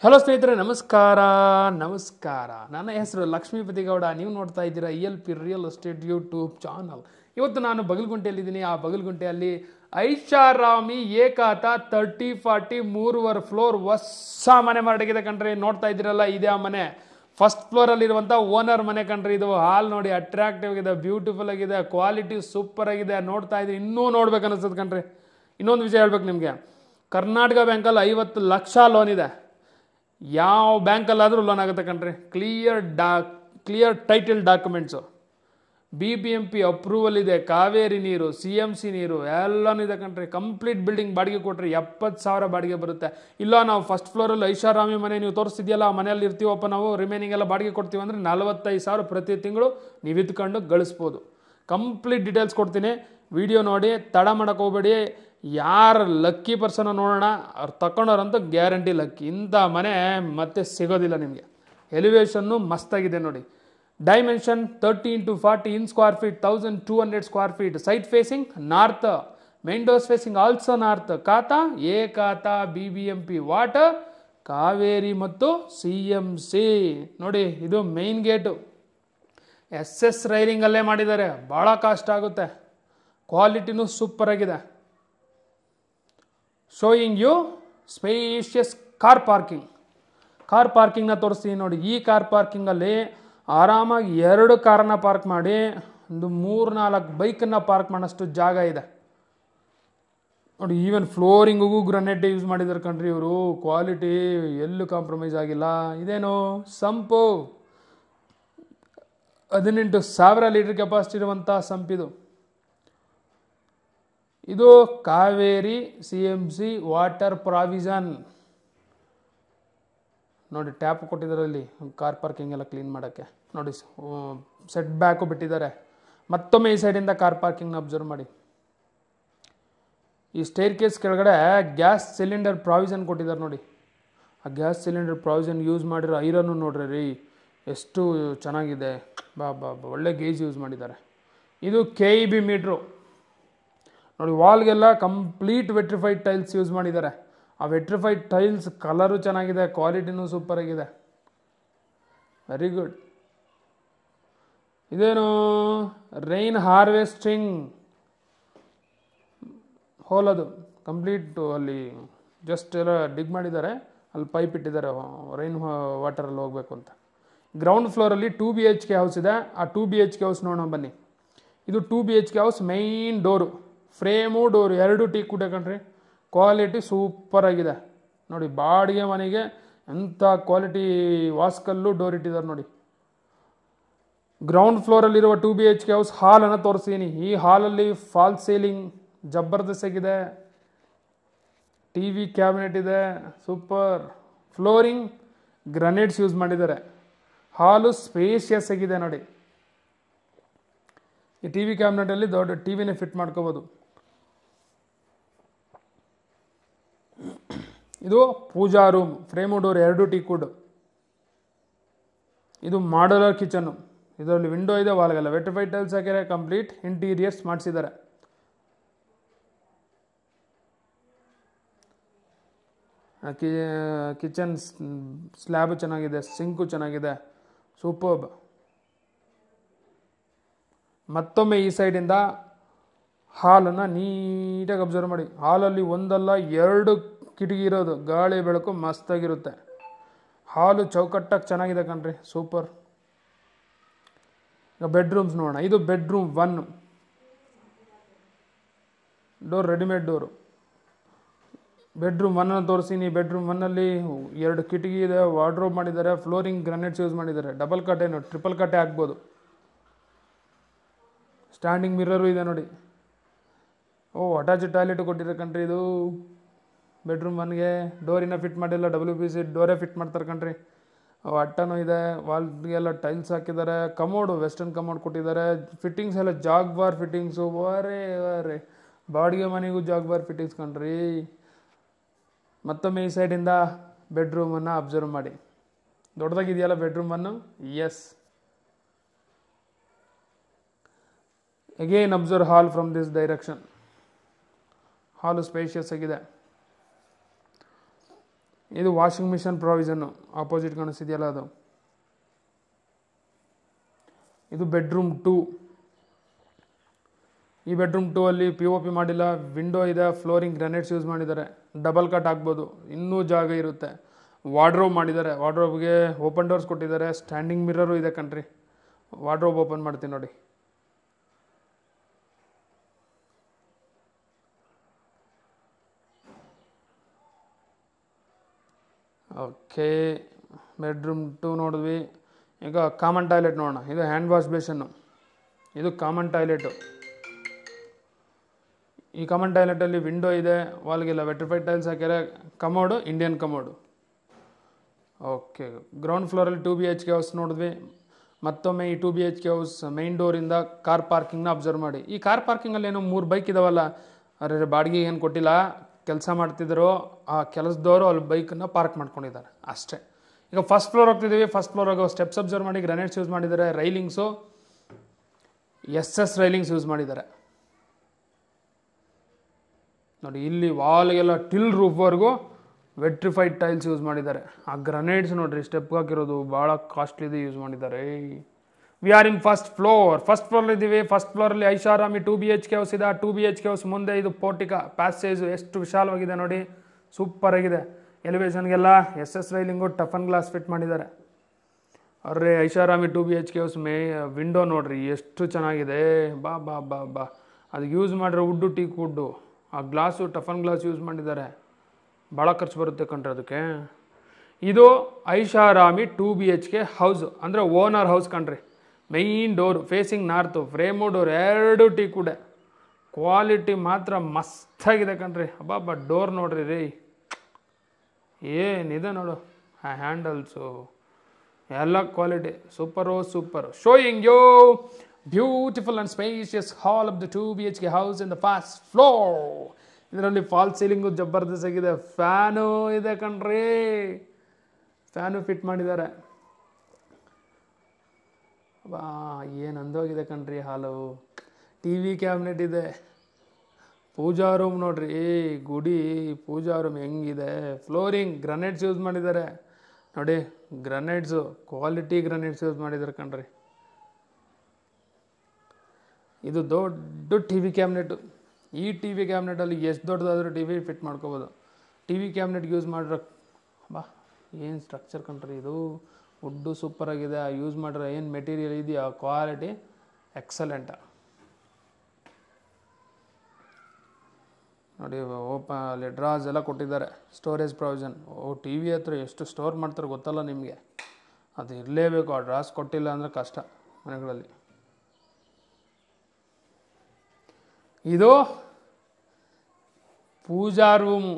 Hello ಸ್ನೇಹಿತರೆ, ನಮಸ್ಕಾರ. ನನ್ನ ಹೆಸರು ಲಕ್ಷ್ಮೀಪತಿ ಗೌಡ. ನೀವು ನೋಡ್ತಾ ಇದ್ದೀರಾ ELP real estate YouTube channel. ಇವತ್ತು ನಾನು ಬಗಲ್ಗುಂಟೆಯಲ್ಲಿದ್ದೀನಿ. ಆ ಬಗಲ್ಗುಂಟೆಯಲ್ಲಿ ಐಷಾರಾಮಿ ಏಕಾತ 30-40 3 ಫ್ಲೋರ್ ಹೊಸ ಮನೆ ಮಾರಾಟಕ್ಕಿದೆ ಕಣ್ರಿ. ನೋಡ್ತಾ ಇದ್ದೀರಲ್ಲ, ಇದೇ ಆ ಮನೆ. ಫಸ್ಟ್ ಫ್ಲೋರಲ್ಲಿರುವಂಥ ಓನರ್ ಮನೆ ಕಣ್ರಿ. ಇದು ಹಾಲ್ ನೋಡಿ, ಅಟ್ರಾಕ್ಟಿವ್ ಆಗಿದೆ, ಬ್ಯೂಟಿಫುಲ್ ಆಗಿದೆ, ಕ್ವಾಲಿಟಿ ಸೂಪರ್ ಆಗಿದೆ. ನೋಡ್ತಾ ಇದ್ದೀವಿ, ಇನ್ನೂ ನೋಡ್ಬೇಕು ಅನಿಸ್ತದೆ ಕಣ್ರಿ. ಇನ್ನೊಂದು ವಿಷಯ ಹೇಳ್ಬೇಕು ನಿಮಗೆ, ಕರ್ನಾಟಕ ಬ್ಯಾಂಕಲ್ಲಿ 50 ಲಕ್ಷ ಲೋನ್ ಇದೆ. ಯಾವ ಬ್ಯಾಂಕಲ್ಲಾದರೂ ಲೋನ್ ಆಗುತ್ತೆ ಕಣ್ರಿ. Clear title documents, BBMP approval ಇದೆ, ಕಾವೇರಿ ನೀರು, CMC ನೀರು ಎಲ್ಲನೂ ಇದೆ ಕಣ್ರಿ. ಕಂಪ್ಲೀಟ್ ಬಿಲ್ಡಿಂಗ್ ಬಾಡಿಗೆ ಕೊಟ್ಟರೆ 70,000 ಬಾಡಿಗೆ ಬರುತ್ತೆ. ಇಲ್ಲ ನಾವು ಫಸ್ಟ್ ಫ್ಲೋರಲ್ಲಿ ಐಷಾರಾಮಿ ಮನೆ ನೀವು ತೋರಿಸ್ತಿದೆಯಲ್ಲ, ಆ ಮನೆಯಲ್ಲಿ ಇರ್ತೀವಪ್ಪ ನಾವು, ರಿಮೈನಿಂಗ್ ಎಲ್ಲ ಬಾಡಿಗೆ ಕೊಡ್ತೀವಿ ಅಂದರೆ 45,000 ಪ್ರತಿ ತಿಂಗಳು ನೀವು ಇದ್ಕೊಂಡು ಗಳಿಸ್ಬೋದು. ಕಂಪ್ಲೀಟ್ ಡೀಟೇಲ್ಸ್ ಕೊಡ್ತೀನಿ, ವಿಡಿಯೋ ನೋಡಿ, ತಡ ಮಾಡೋಕ್ಕೆ ಹೋಗಬೇಡಿ. ಯಾರು ಲಕ್ಕಿ ಪರ್ಸನ್ ನೋಡೋಣ, ಅವ್ರು ತಗೊಂಡವ್ರಂತೂ ಗ್ಯಾರಂಟಿ ಲಕ್ಕಿ. ಇಂಥ ಮನೆ ಮತ್ತೆ ಸಿಗೋದಿಲ್ಲ ನಿಮಗೆ. ಎಲಿವೇಶನ್ನು ಮಸ್ತಾಗಿದೆ ನೋಡಿ. ಡೈಮೆನ್ಷನ್ 30x40 ಇನ್ square feet, 1200 square feet. Site facing north, main doors facing also north. ಖಾತಾ ಏಕಾತ, BBMP ವಾಟರ್, ಕಾವೇರಿ ಮತ್ತು CMC. ನೋಡಿ, ಇದು ಮೇನ್ ಗೇಟು. SS ರೈಲಿಂಗಲ್ಲೇ ಮಾಡಿದ್ದಾರೆ. ಭಾಳ ಕಾಸ್ಟ್ ಆಗುತ್ತೆ, ಕ್ವಾಲಿಟಿನೂ ಸೂಪರ್ ಆಗಿದೆ. ಶೋಯಿಂಗ್ ಯು ಸ್ಪೇಷಿಯಸ್ ಕಾರ್ ಪಾರ್ಕಿಂಗ್ನ ತೋರಿಸ್ತೀನಿ ನೋಡಿ. ಈ ಕಾರ್ ಪಾರ್ಕಿಂಗಲ್ಲಿ ಆರಾಮಾಗಿ 2 ಕಾರನ್ನ ಪಾರ್ಕ್ ಮಾಡಿ ಒಂದು 3-4 ಬೈಕನ್ನು ಪಾರ್ಕ್ ಮಾಡೋಷ್ಟು ಜಾಗ ಇದೆ ನೋಡಿ. ಈವನ್ ಫ್ಲೋರಿಂಗಿಗೂ ಗ್ರನೇಟ್ ಯೂಸ್ ಮಾಡಿದ್ದಾರೆ ಕಣ್ರಿ ಇವರು. ಕ್ವಾಲಿಟಿ ಎಲ್ಲೂ ಕಾಂಪ್ರಮೈಸ್ ಆಗಿಲ್ಲ. ಇದೇನು ಸಂಪು, 18,000 ಲೀಟರ್ ಕೆಪಾಸಿಟಿ ಇರುವಂಥ ಸಂಪಿದು. ಇದು ಕಾವೇರಿ CMC ವಾಟರ್ ಪ್ರಾವಿಷನ್ ನೋಡಿ. ಟ್ಯಾಪ್ ಕೊಟ್ಟಿದ್ದಾರೆ ಇಲ್ಲಿ ಕಾರ್ ಪಾರ್ಕಿಂಗ್ ಎಲ್ಲ ಕ್ಲೀನ್ ಮಾಡೋಕ್ಕೆ ನೋಡಿ. ಸೆಟ್ ಬ್ಯಾಕು ಬಿಟ್ಟಿದ್ದಾರೆ. ಮತ್ತೊಮ್ಮೆ ಈ ಸೈಡಿಂದ ಕಾರ್ ಪಾರ್ಕಿಂಗ್ನ ಅಬ್ಸರ್ವ್ ಮಾಡಿ. ಈ ಸ್ಟೇರ್ ಕೇಸ್ ಕೆಳಗಡೆ ಗ್ಯಾಸ್ ಸಿಲಿಂಡರ್ ಪ್ರಾವಿಷನ್ ಕೊಟ್ಟಿದ್ದಾರೆ ನೋಡಿ. ಆ ಗ್ಯಾಸ್ ಸಿಲಿಂಡರ್ ಪ್ರಾವಿಷನ್ ಯೂಸ್ ಮಾಡಿರೋ ಐರನ್ನು ನೋಡ್ರಿ ರೀ, ಎಷ್ಟು ಚೆನ್ನಾಗಿದೆ. ಒಳ್ಳೆ ಗೇಜ್ ಯೂಸ್ ಮಾಡಿದ್ದಾರೆ. ಇದು KEB ಮೀಟ್ರು ನೋಡಿ. ವಾಲ್ಗೆಲ್ಲ ಕಂಪ್ಲೀಟ್ ವೆಟ್ರಿಫೈಡ್ ಟೈಲ್ಸ್ ಯೂಸ್ ಮಾಡಿದ್ದಾರೆ. ಆ ವೆಟ್ರಿಫೈಡ್ ಟೈಲ್ಸ್ ಕಲರು ಚೆನ್ನಾಗಿದೆ, ಕ್ವಾಲಿಟಿನೂ ಸೂಪರ್ ಆಗಿದೆ. Very good. ಇದೇನು ರೈನ್ ಹಾರ್ವೆಸ್ಟಿಂಗ್ ಹೋಲ್, ಅದು ಕಂಪ್ಲೀಟ್ ಅಲ್ಲಿ ಜಸ್ಟ್ ಎಲ್ಲ ಡಿಗ್ ಮಾಡಿದ್ದಾರೆ, ಅಲ್ಲಿ ಪೈಪ್ ಇಟ್ಟಿದ್ದಾರೆ ರೈನ್ ವಾಟರಲ್ಲಿ ಹೋಗಬೇಕು ಅಂತ. ಗ್ರೌಂಡ್ ಫ್ಲೋರಲ್ಲಿ 2 BHK ಹೌಸ್ ಇದೆ. ಆ 2 BHK ಹೌಸ್ ನೋಡೋಣ ಬನ್ನಿ. ಇದು 2 BHK house. Main door, frame, door 2 teak ಕುಟ್ಟೆ ಕಣ್ರಿ. ಕ್ವಾಲಿಟಿ ಸೂಪರ್ ಆಗಿದೆ ನೋಡಿ. ಬಾಡಿಗೆ ಮನೆಗೆ ಎಂಥ ಕ್ವಾಲಿಟಿ ವಾಸ್ಕಲ್ಲು ಡೋರ್ ಇಟ್ಟಿದ್ದಾರೆ ನೋಡಿ. ಗ್ರೌಂಡ್ ಫ್ಲೋರಲ್ಲಿರುವ 2 BHK ಹೌಸ್ ಹಾಲನ್ನು ತೋರಿಸ್ತೀನಿ. ಈ ಹಾಲಲ್ಲಿ ಫಾಲ್ ಸೀಲಿಂಗ್ ಜಬರ್ದಸ್ತ್ ಆಗಿದೆ. TV ಕ್ಯಾಬಿನೆಟ್ ಇದೆ, ಸೂಪರ್. ಫ್ಲೋರಿಂಗ್ ಗ್ರನೇಟ್ಸ್ ಯೂಸ್ ಮಾಡಿದ್ದಾರೆ. ಹಾಲು ಸ್ಪೇಷಿಯಸ್ ಆಗಿದೆ ನೋಡಿ. ಈ TV ಕ್ಯಾಬಿನೆಟಲ್ಲಿ ದೊಡ್ಡ TVನೇ ಫಿಟ್ ಮಾಡ್ಕೋಬೋದು. ಇದು puja room, frame door 2 teak wood. ಇದು ಮಾಡ್ಯುಲರ್ ಕಿಚನ್ನು. ಇದರಲ್ಲಿ ವಿಂಡೋ ಇದೆ, ವಾಲ್ಗೆಲ್ಲ ವೆಟ್ರಿಫೈಡ್ ಟೈಲ್ಸ್ ಹಾಕಿದ್ದಾರೆ. ಕಂಪ್ಲೀಟ್ ಇಂಟೀರಿಯರ್ಸ್ ಮಾಡಿಸಿದ್ದಾರೆ. ಕಿಚನ್ ಸ್ಲ್ಯಾಬ್ ಚೆನ್ನಾಗಿದೆ, ಸಿಂಕು ಚೆನ್ನಾಗಿದೆ, ಸೂಪರ್ಬ್. ಮತ್ತೊಮ್ಮೆ ಈ ಸೈಡಿಂದ ಹಾಲನ್ನು ನೀಟಾಗಿ ಅಬ್ಸರ್ವ್ ಮಾಡಿ. ಹಾಲಲ್ಲಿ ಒಂದಲ್ಲ 2 ಕಿಟಕಿ ಇರೋದು, ಗಾಳಿ ಬೆಳಕು ಮಸ್ತಾಗಿರುತ್ತೆ. ಹಾಲು ಚೌಕಟ್ಟಾಗಿ ಚೆನ್ನಾಗಿದೆ ಕಣ್ರಿ, ಸೂಪರ್. ಈಗ ಬೆಡ್ರೂಮ್ಸ್ ನೋಡೋಣ. ಇದು bedroom 1. Door readymade door. Bedroom 1 ತೋರಿಸ್ತೀನಿ. ಬೆಡ್ರೂಮ್ 1ಅಲ್ಲಿ 2 ಕಿಟಕಿ ಇದೆ, ವಾರ್ಡ್ರೋಬ್ ಮಾಡಿದ್ದಾರೆ, ಫ್ಲೋರಿಂಗ್ ಗ್ರನೇಟ್ಸ್ ಯೂಸ್ ಮಾಡಿದ್ದಾರೆ. ಡಬಲ್ ಕಟ್ಟೆನು, ಟ್ರಿಪಲ್ ಕಟ್ಟೆ ಆಗ್ಬೋದು. ಸ್ಟ್ಯಾಂಡಿಂಗ್ ಮಿರರು ಇದೆ ನೋಡಿ. ಅಟ್ಯಾಚ್ ಟಾಯ್ಲೆಟ್ ಕೊಟ್ಟಿದ್ದಾರೆ ಕಣ್ರಿ. ಇದು ಬೆಡ್ರೂಮ್ 1ಗೆ ಡೋರಿನ ಫಿಟ್ ಮಾಡಿಲ್ಲ, WPC ಡೋರೇ ಫಿಟ್ ಮಾಡ್ತಾರೆ ಕಣ್ರಿ. ಅಟ್ಟನೂ ಇದೆ, ವಾಲ್ಗೆಲ್ಲ ಟೈಲ್ಸ್ ಹಾಕಿದ್ದಾರೆ. ಕಮೋಡು ವೆಸ್ಟರ್ನ್ ಕಮೋಡ್ ಕೊಟ್ಟಿದ್ದಾರೆ. ಫಿಟ್ಟಿಂಗ್ಸ್ ಎಲ್ಲ ಜಾಗ್ವಾರ್ ಫಿಟ್ಟಿಂಗ್ಸು. ವರೇ ಬಾಡಿಗೆ ಮನೆಗೂ ಜಾಗ್ವಾರ್ ಫಿಟ್ಟಿಂಗ್ಸ್ ಕಣ್ರಿ. ಮತ್ತೊಮ್ಮೆ ಈ ಸೈಡಿಂದ ಬೆಡ್ರೂಮನ್ನು ಅಬ್ಸರ್ವ್ ಮಾಡಿ. ದೊಡ್ಡದಾಗಿದೆಯಲ್ಲ bedroom 1. Yes. Again observe hall from this direction. Hall spacious ಆಗಿದೆ. ಇದು ವಾಷಿಂಗ್ ಮಿಷನ್ ಪ್ರಾವಿಷನ್ನು, ಆಪೋಸಿಟ್ ಕಾಣಿಸ್ತಿದೆಯಲ್ಲ ಅದು. ಇದು ಬೆಡ್ರೂಮ್ 2. ಈ ಬೆಡ್ರೂಮ್ 2 ಅಲ್ಲಿ POP ಮಾಡಿಲ್ಲ, ವಿಂಡೋ ಇದೆ, ಫ್ಲೋರಿಂಗ್ ಗ್ರಾನೈಟ್ಸ್ ಯೂಸ್ ಮಾಡಿದ್ದಾರೆ, ಡಬಲ್ ಕಟ್ ಆಗ್ಬೋದು, ಇನ್ನೂ ಜಾಗ ಇರುತ್ತೆ. ವಾರ್ಡ್ರೋಬ್ ಮಾಡಿದ್ದಾರೆ, ವಾರ್ಡ್ರೋಬ್ಗೆ ಓಪನ್ ಡೋರ್ಸ್ ಕೊಟ್ಟಿದ್ದಾರೆ, ಸ್ಟ್ಯಾಂಡಿಂಗ್ ಮಿರರು ಇದೆ ಕಣ್ರಿ. ವಾರ್ಡ್ರೋಬ್ ಓಪನ್ ಮಾಡ್ತೀನಿ ನೋಡಿ. ಓಕೆ, ಬೆಡ್ರೂಮ್ 2 ನೋಡಿದ್ವಿ. ಈಗ ಕಾಮನ್ ಟಾಯ್ಲೆಟ್ ನೋಡೋಣ. ಇದು ಹ್ಯಾಂಡ್ ವಾಶ್ ಬೇಷನ್ನು, ಇದು ಕಾಮನ್ ಟಾಯ್ಲೆಟು. ಈ ಕಾಮನ್ ಟಾಯ್ಲೆಟಲ್ಲಿ ವಿಂಡೋ ಇದೆ, ವಾಲ್ಗೆಲ್ಲ ವೆಟ್ರಿಫೈಡ್ ಟೈಲ್ಸ್ ಹಾಕ್ಯಾರೆ, commode Indian commode. Okay, ground ಫ್ಲೋರಲ್ಲಿ 2 BHK ಹೌಸ್ ನೋಡಿದ್ವಿ. ಮತ್ತೊಮ್ಮೆ ಈ 2 BHK ಹೌಸ್ ಮೈನ್ ಡೋರಿಂದ ಕಾರ್ ಪಾರ್ಕಿಂಗ್ನ ಅಬ್ಸರ್ವ್ ಮಾಡಿ. ಈ ಕಾರ್ ಪಾರ್ಕಿಂಗಲ್ಲಿ ಏನೋ 3 ಬೈಕ್ ಇದಾವಲ್ಲ, ಅರೆ ಬಾಡಿಗೆ ಏನು ಕೊಟ್ಟಿಲ್ಲ, ಕೆಲಸ ಮಾಡ್ತಿದ್ರು ಆ ಕೆಲಸದವರು ಅಲ್ಲಿ ಬೈಕನ್ನು ಪಾರ್ಕ್ ಮಾಡ್ಕೊಂಡಿದ್ದಾರೆ ಅಷ್ಟೇ. ಈಗ ಫಸ್ಟ್ ಫ್ಲೋರ್ ಹೋಗ್ತಿದ್ದೀವಿ. ಫಸ್ಟ್ ಫ್ಲೋರಾಗ ಸ್ಟೆಪ್ಸ್ ಅಬ್ಸರ್ವ್ ಮಾಡಿ, ಗ್ರಾನೈಟ್ಸ್ ಯೂಸ್ ಮಾಡಿದ್ದಾರೆ, ರೈಲಿಂಗ್ಸು SS ರೈಲಿಂಗ್ಸ್ ಯೂಸ್ ಮಾಡಿದ್ದಾರೆ ನೋಡಿ. ಇಲ್ಲಿ ವಾಲ್ಗೆಲ್ಲ ಟಿಲ್ ರೂಫ್ವರೆಗೂ ವೆಟ್ರಿಫೈಡ್ ಟೈಲ್ಸ್ ಯೂಸ್ ಮಾಡಿದ್ದಾರೆ. ಆ ಗ್ರನೈಟ್ಸ್ ನೋಡ್ರಿ, ಸ್ಟೆಪ್ ಹಾಕಿರೋದು ಭಾಳ ಕಾಸ್ಟ್ಲಿದೆ ಯೂಸ್ ಮಾಡಿದ್ದಾರೆ. We are in first floor. First floor ಇದ್ದೀವಿ. ಫಸ್ಟ್ ಫ್ಲೋರಲ್ಲಿ ಐಷಾರಾಮಿ 2 BHK ಹೌಸ್ ಇದೆ. 2 BHK ಹೌಸ್ ಮುಂದೆ ಇದು ಪೋರ್ಟಿಕ ಪ್ಯಾಸೇಜ್ ಎಷ್ಟು ವಿಶಾಲವಾಗಿದೆ ನೋಡಿ, ಸೂಪರ್ ಆಗಿದೆ. ಎಲಿವೇಶನ್ಗೆಲ್ಲ SS ರೈಲಿಂಗು, ಟಫನ್ ಗ್ಲಾಸ್ ಫಿಟ್ ಮಾಡಿದ್ದಾರೆ. ಅವ್ರೆ ಐಷಾರಾಮಿ 2 BHK ಹೌಸ್ ವಿಂಡೋ ನೋಡ್ರಿ ಎಷ್ಟು ಚೆನ್ನಾಗಿದೆ. ಬಾ ಬಾ ಬಾ ಬಾ ಅದಕ್ಕೆ ಯೂಸ್ ಮಾಡಿರೋ ವುಡ್ಡು, ಟೀಕ್ ವುಡ್ಡು, ಆ ಗ್ಲಾಸು ಟಫನ್ ಗ್ಲಾಸ್ ಯೂಸ್ ಮಾಡಿದ್ದಾರೆ. ಭಾಳ ಖರ್ಚು ಬರುತ್ತೆ ಕಣ್ರಿ ಅದಕ್ಕೆ. ಇದು ಐಷಾರಾಮಿ 2 BHK ಹೌಸ್ ಅಂದರೆ ಓನರ್ ಹೌಸ್ ಕಣ್ರಿ. Main door facing north, frame door ಎರಡು ಟೀಕ್ ವುಡ್ಡೆ. ಕ್ವಾಲಿಟಿ ಮಾತ್ರ ಮಸ್ತಾಗಿದೆ ಕಣ್ರಿ. ಅಬ್ಬಾ ಡೋರ್ ನೋಡ್ರಿ ರೀ, ಏನಿದೆ ನೋಡು, ಆ ಹ್ಯಾಂಡಲ್ಸು ಎಲ್ಲ quality super. Showing you beautiful and spacious hall of the 2 BHK house in the first floor. ಇದರಲ್ಲಿ ಫಾಲ್ ಸೀಲಿಂಗು ಜಬರ್ದಸ್ತ್ ಆಗಿದೆ. ಫ್ಯಾನು ಇದೆ ಕಣ್ರಿ, ಫ್ಯಾನು ಫಿಟ್ ಮಾಡಿದ್ದಾರೆ. ಬಾ ಏನು ಅಂದೋಗಿದೆ ಕಣ್ರಿ ಹಾಲು. TV ಕ್ಯಾಬಿನೆಟ್ ಇದೆ. ಪೂಜಾ ರೂಮ್ ನೋಡ್ರಿ, ಗುಡಿ ಪೂಜಾ ರೂಮ್ ಹೆಂಗಿದೆ. ಫ್ಲೋರಿಂಗ್ ಗ್ರಾನೈಟ್ಸ್ ಯೂಸ್ ಮಾಡಿದ್ದಾರೆ ನೋಡಿ, ಗ್ರಾನೈಟ್ಸು ಕ್ವಾಲಿಟಿ ಗ್ರಾನೈಟ್ಸ್ ಯೂಸ್ ಮಾಡಿದ್ದಾರೆ ಕಣ್ರಿ. ಇದು ದೊಡ್ಡ TV ಕ್ಯಾಬಿನೆಟು. ಈ TV ಕ್ಯಾಬಿನೆಟಲ್ಲಿ ಎಷ್ಟು ದೊಡ್ಡದಾದರೂ TV ಫಿಟ್ ಮಾಡ್ಕೋಬೋದು. TV ಕ್ಯಾಬಿನೆಟ್ಗೆ ಯೂಸ್ ಮಾಡಿರೋ ಬಾ ಏನು ಸ್ಟ್ರಕ್ಚರ್ ಕಣ್ರಿ ಇದು. ವುಡ್ಡು ಸೂಪರಾಗಿದೆ. ಯೂಸ್ ಮಾಡಿರೋ ಏನು ಮೆಟೀರಿಯಲ್ ಇದೆಯಾ, ಕ್ವಾಲಿಟಿ ಎಕ್ಸಲೆಂಟ ನೋಡಿ. ಅಲ್ಲಿ ಡ್ರಾಸ್ ಎಲ್ಲ ಕೊಟ್ಟಿದ್ದಾರೆ, ಸ್ಟೋರೇಜ್ ಪ್ರಾವಿಷನ್. TV ಹತ್ರ ಎಷ್ಟು ಸ್ಟೋರ್ ಮಾಡ್ತಾರೆ ಗೊತ್ತಲ್ಲ ನಿಮಗೆ, ಅದು ಇರಲೇಬೇಕು. ಆ ಡ್ರಾಸ್ ಕೊಟ್ಟಿಲ್ಲ ಅಂದರೆ ಕಷ್ಟ ಮನೆಗಳಲ್ಲಿ. ಇದು ಪೂಜಾ ರೂಮು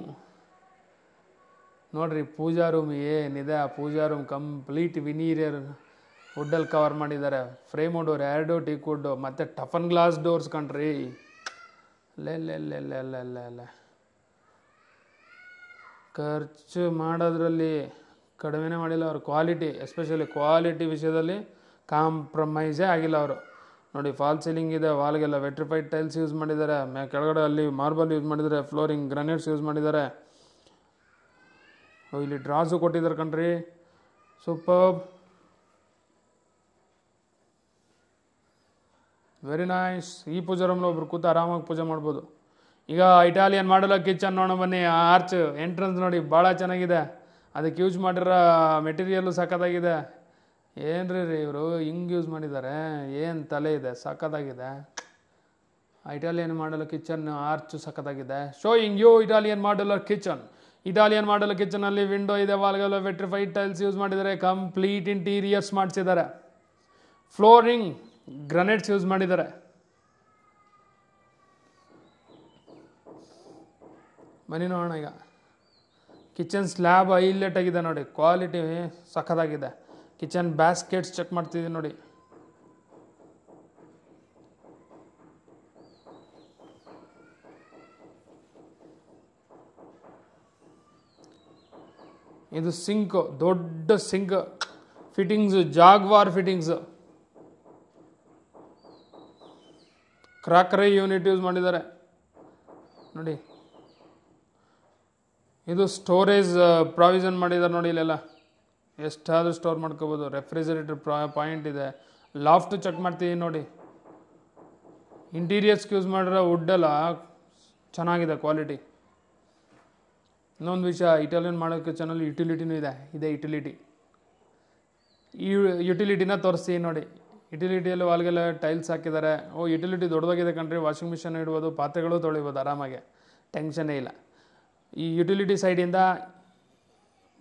ನೋಡ್ರಿ. ಪೂಜಾ ರೂಮ್ ಏನಿದೆ, ಆ ಪೂಜಾ ರೂಮ್ ಕಂಪ್ಲೀಟ್ ವಿನೀರಿಯರ್ ವುಡ್ಡಲ್ಲಿ ಕವರ್ ಮಾಡಿದ್ದಾರೆ. ಫ್ರೇಮು ಡೋರ್ ಎರಡು ಟೀಕ್ ವುಡ್ಡು ಮತ್ತು ಟಫನ್ ಗ್ಲಾಸ್ ಡೋರ್ಸ್ ಕಣ್ರಿ. ಲೆ ಖರ್ಚು ಮಾಡೋದ್ರಲ್ಲಿ ಕಡಿಮೆನೇ ಮಾಡಿಲ್ಲ ಅವರು. ಕ್ವಾಲಿಟಿ, ಎಸ್ಪೆಷಲಿ ಕ್ವಾಲಿಟಿ ವಿಷಯದಲ್ಲಿ ಕಾಂಪ್ರಮೈಸೇ ಆಗಿಲ್ಲ ಅವರು ನೋಡಿ. ಫಾಲ್ ಸೀಲಿಂಗ್ ಇದೆ, ವಾಲ್ಗೆಲ್ಲ ವೆಟ್ರಿಫೈಡ್ ಟೈಲ್ಸ್ ಯೂಸ್ ಮಾಡಿದ್ದಾರೆ. ಕೆಳಗಡೆ ಅಲ್ಲಿ ಮಾರ್ಬಲ್ ಯೂಸ್ ಮಾಡಿದ್ದಾರೆ, ಫ್ಲೋರಿಂಗ್ ಗ್ರಾನೈಟ್ಸ್ ಯೂಸ್ ಮಾಡಿದ್ದಾರೆ. ಇಲ್ಲಿ ಡ್ರಾಸು ಕೊಟ್ಟಿದ್ದಾರೆ ಕಣ್ರಿ, ಸೂಪರ್, ವೆರಿ ನೈಸ್. ಈ ಪೂಜಾ ರೂಮ್ನ ಒಬ್ರು ಕೂತು ಆರಾಮಾಗಿ ಪೂಜೆ ಮಾಡ್ಬೋದು. ಈಗ ಇಟಾಲಿಯನ್ ಮಾಡಲ್ಲ ಕಿಚನ್ ನೋಡೋ ಬನ್ನಿ. ಆರ್ಚ್ ಎಂಟ್ರೆನ್ಸ್ ನೋಡಿ ಭಾಳ ಚೆನ್ನಾಗಿದೆ. ಅದಕ್ಕೆ ಯೂಸ್ ಮಾಡಿರೋ ಮೆಟೀರಿಯಲ್ಲು ಸಖತ್ತಾಗಿದೆ. ಏನ್ರಿ ಇವರು ಹಿಂಗೆ ಯೂಸ್ ಮಾಡಿದ್ದಾರೆ, ಏನು ತಲೆ ಇದೆ, ಸಖತ್ತಾಗಿದೆ. ಇಟಾಲಿಯನ್ ಮಾಡಲ್ ಕಿಚನ್ ಆರ್ಚ್ ಸಖತ್ತಾಗಿದೆ. Showing you Italian modular kitchen. Italian model ಕಿಚನಲ್ಲಿ ವಿಂಡೋ ಇದೆ, ವಾಲ್ಗೆಲ್ಲ ವೆಟ್ರಿಫೈಡ್ ಟೈಲ್ಸ್ ಯೂಸ್ ಮಾಡಿದ್ದಾರೆ, ಕಂಪ್ಲೀಟ್ ಇಂಟೀರಿಯರ್ಸ್ ಮಾಡಿಸಿದ್ದಾರೆ, ಫ್ಲೋರಿಂಗ್ ಗ್ರಾನೈಟ್ಸ್ ಯೂಸ್ ಮಾಡಿದ್ದಾರೆ. ಬನ್ನಿ ನೋಡೋಣ. ಈಗ ಕಿಚನ್ ಸ್ಲ್ಯಾಬ್ ಹೈಲೈಟ್ ಆಗಿದೆ ನೋಡಿ, ಕ್ವಾಲಿಟಿ ಸಖತ್ತಾಗಿದೆ. ಕಿಚನ್ ಬ್ಯಾಸ್ಕೆಟ್ಸ್ ಚೆಕ್ ಮಾಡ್ತಿದ್ದೀವಿ ನೋಡಿ. ಇದು ಸಿಂಕ್, ದೊಡ್ಡ sink fittings, Jaguar fittings, crockery unit use ಮಾಡಿದ್ದಾರೆ ನೋಡಿ. ಇದು ಸ್ಟೋರೇಜ್ ಪ್ರಾವಿಷನ್ ಮಾಡಿದ್ದಾರೆ ನೋಡಿ ಇಲ್ಲೆಲ್ಲ, ಎಷ್ಟಾದರೂ ಸ್ಟೋರ್ ಮಾಡ್ಕೋಬೋದು. ರೆಫ್ರಿಜರೇಟರ್ ಪಾಯಿಂಟ್ ಇದೆ. ಲಾಫ್ಟು ಚೆಕ್ ಮಾಡ್ತೀವಿ ನೋಡಿ. ಇಂಟೀರಿಯರ್ಸ್ಗೆ ಯೂಸ್ ಮಾಡಿರೋ ವುಡ್ಡೆಲ್ಲ ಚೆನ್ನಾಗಿದೆ ಕ್ವಾಲಿಟಿ. ಇನ್ನೊಂದು ವಿಷಯ, ಇಟಾಲಿಯನ್ ಮಾಡೋ ಕಿಚನಲ್ಲಿ ಯುಟಿಲಿಟಿನೂ ಇದೆ ಯುಟಿಲಿಟಿ. ಈ ಯುಟಿಲಿಟಿನ ತೋರಿಸ್ತೀವಿ ನೋಡಿ. ಯುಟಿಲಿಟಿಯಲ್ಲಿ ವಾಲ್ಗೆಲ್ಲ ಟೈಲ್ಸ್ ಹಾಕಿದ್ದಾರೆ. ಯುಟಿಲಿಟಿ ದೊಡ್ಡದಾಗಿದೆ ಕಣ್ರಿ. ವಾಷಿಂಗ್ ಮಿಷನ್ ಇಡ್ಬೋದು, ಪಾತ್ರೆಗಳು ತೊಳಿಬೋದು ಆರಾಮಾಗಿ, ಟೆನ್ಷನ್ನೇ ಇಲ್ಲ. ಈ ಯುಟಿಲಿಟಿ ಸೈಡಿಂದ